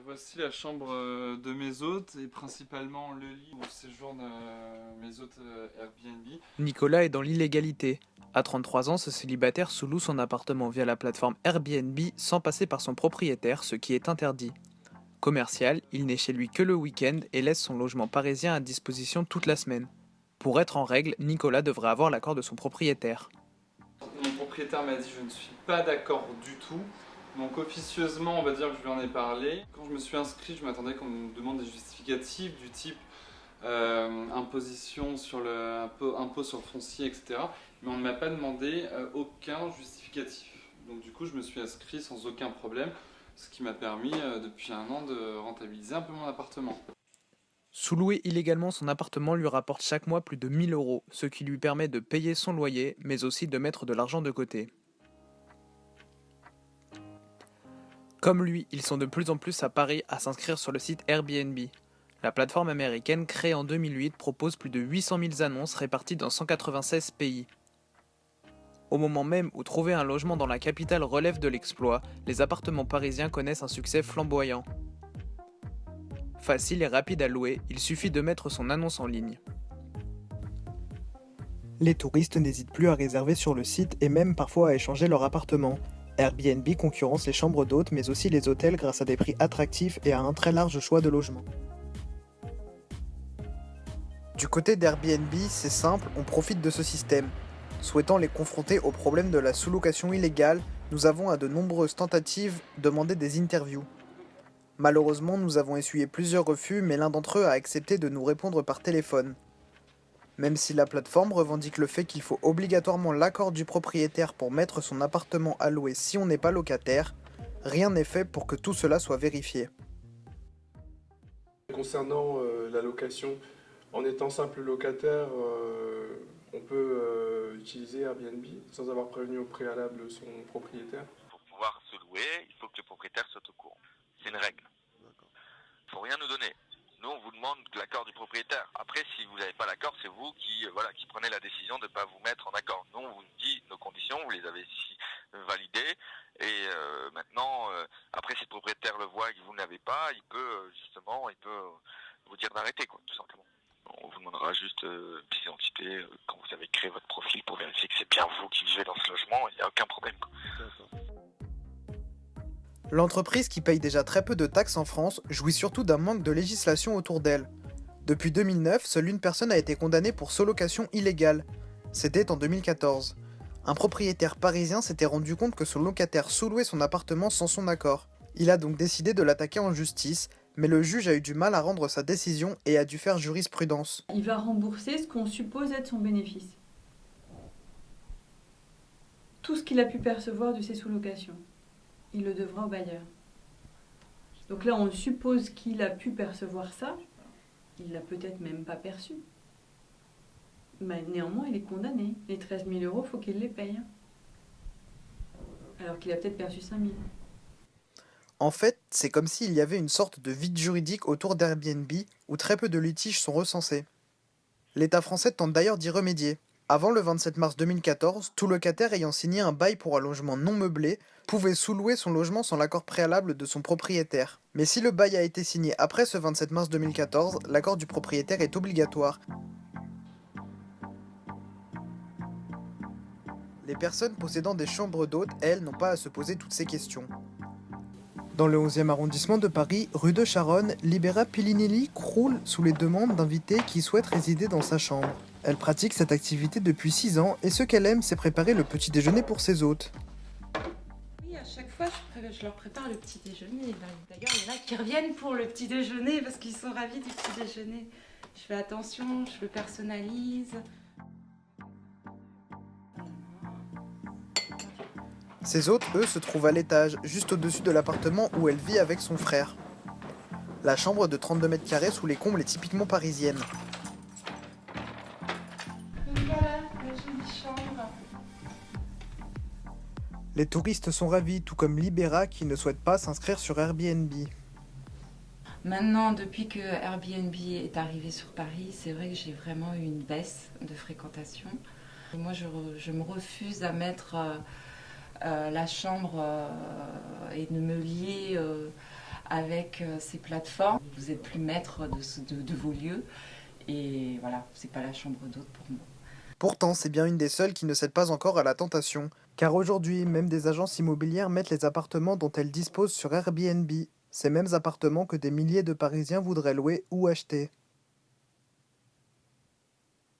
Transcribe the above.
Voici la chambre de mes hôtes et principalement le lit où séjournent mes hôtes Airbnb. Nicolas est dans l'illégalité. À 33 ans, ce célibataire sous-loue son appartement via la plateforme Airbnb sans passer par son propriétaire, ce qui est interdit. Commercial, il n'est chez lui que le week-end et laisse son logement parisien à disposition toute la semaine. Pour être en règle, Nicolas devrait avoir l'accord de son propriétaire. Mon propriétaire m'a dit je ne suis pas d'accord du tout. Donc officieusement, on va dire que je lui en ai parlé. Quand je me suis inscrit, je m'attendais qu'on me demande des justificatifs du type imposition sur impôt sur le foncier, etc. Mais on ne m'a pas demandé aucun justificatif. Donc du coup, je me suis inscrit sans aucun problème, ce qui m'a permis depuis un an de rentabiliser un peu mon appartement. Sous-louer illégalement son appartement lui rapporte chaque mois plus de 1000 euros, ce qui lui permet de payer son loyer, mais aussi de mettre de l'argent de côté. Comme lui, ils sont de plus en plus à Paris à s'inscrire sur le site Airbnb. La plateforme américaine, créée en 2008, propose plus de 800 000 annonces réparties dans 196 pays. Au moment même où trouver un logement dans la capitale relève de l'exploit, les appartements parisiens connaissent un succès flamboyant. Facile et rapide à louer, il suffit de mettre son annonce en ligne. Les touristes n'hésitent plus à réserver sur le site et même parfois à échanger leur appartement. Airbnb concurrence les chambres d'hôtes mais aussi les hôtels grâce à des prix attractifs et à un très large choix de logements. Du côté d'Airbnb, c'est simple, on profite de ce système. Souhaitant les confronter au problème de la sous-location illégale, nous avons à de nombreuses tentatives demandé des interviews. Malheureusement, nous avons essuyé plusieurs refus, mais l'un d'entre eux a accepté de nous répondre par téléphone. Même si la plateforme revendique le fait qu'il faut obligatoirement l'accord du propriétaire pour mettre son appartement à louer si on n'est pas locataire, rien n'est fait pour que tout cela soit vérifié. Concernant la location, en étant simple locataire, on peut utiliser Airbnb sans avoir prévenu au préalable son propriétaire. Pour pouvoir se louer, il faut que le propriétaire soit au courant. C'est une règle. Il ne faut rien nous donner. Nous, on vous demande l'accord du propriétaire. Après, si vous n'avez pas l'accord, c'est vous qui prenez la décision de ne pas vous mettre en accord. Nous, on vous dit nos conditions, vous les avez validées. Et maintenant, après, si le propriétaire le voit et que vous n'avez pas, il peut vous dire d'arrêter, quoi, tout simplement. On vous demandera juste une petite identité quand vous avez créé votre profil pour vérifier que c'est bien vous qui vivez dans ce logement. Il n'y a aucun problème, quoi. L'entreprise, qui paye déjà très peu de taxes en France, jouit surtout d'un manque de législation autour d'elle. Depuis 2009, seule une personne a été condamnée pour sous-location illégale. C'était en 2014. Un propriétaire parisien s'était rendu compte que son locataire sous-louait son appartement sans son accord. Il a donc décidé de l'attaquer en justice, mais le juge a eu du mal à rendre sa décision et a dû faire jurisprudence. Il va rembourser ce qu'on suppose être son bénéfice. Tout ce qu'il a pu percevoir de ses sous-locations. Il le devra au bailleur. Donc là, on suppose qu'il a pu percevoir ça. Il l'a peut-être même pas perçu. Mais néanmoins, il est condamné. Les 13 000 euros, il faut qu'il les paye. Alors qu'il a peut-être perçu 5 000. En fait, c'est comme s'il y avait une sorte de vide juridique autour d'Airbnb où très peu de litiges sont recensés. L'État français tente d'ailleurs d'y remédier. Avant le 27 mars 2014, tout locataire ayant signé un bail pour un logement non meublé pouvait sous-louer son logement sans l'accord préalable de son propriétaire. Mais si le bail a été signé après ce 27 mars 2014, l'accord du propriétaire est obligatoire. Les personnes possédant des chambres d'hôtes, elles, n'ont pas à se poser toutes ces questions. Dans le 11e arrondissement de Paris, rue de Charonne, Libera Pilinelli croule sous les demandes d'invités qui souhaitent résider dans sa chambre. Elle pratique cette activité depuis 6 ans et ce qu'elle aime, c'est préparer le petit déjeuner pour ses hôtes. Oui, à chaque fois, je leur prépare le petit déjeuner. D'ailleurs, il y en a qui reviennent pour le petit déjeuner parce qu'ils sont ravis du petit déjeuner. Je fais attention, je le personnalise. Ses hôtes, eux, se trouvent à l'étage, juste au-dessus de l'appartement où elle vit avec son frère. La chambre de 32 mètres carrés sous les combles est typiquement parisienne. Voilà, la jolie chambre. Les touristes sont ravis, tout comme Libera qui ne souhaite pas s'inscrire sur Airbnb. Maintenant, depuis que Airbnb est arrivé sur Paris, c'est vrai que j'ai vraiment eu une baisse de fréquentation. Moi, je me refuse à mettre la chambre et de me lier avec ces plateformes. Vous êtes plus maître de vos lieux. Et voilà, c'est pas la chambre d'hôte pour moi. Pourtant, c'est bien une des seules qui ne cède pas encore à la tentation. Car aujourd'hui, même des agences immobilières mettent les appartements dont elles disposent sur Airbnb. Ces mêmes appartements que des milliers de Parisiens voudraient louer ou acheter.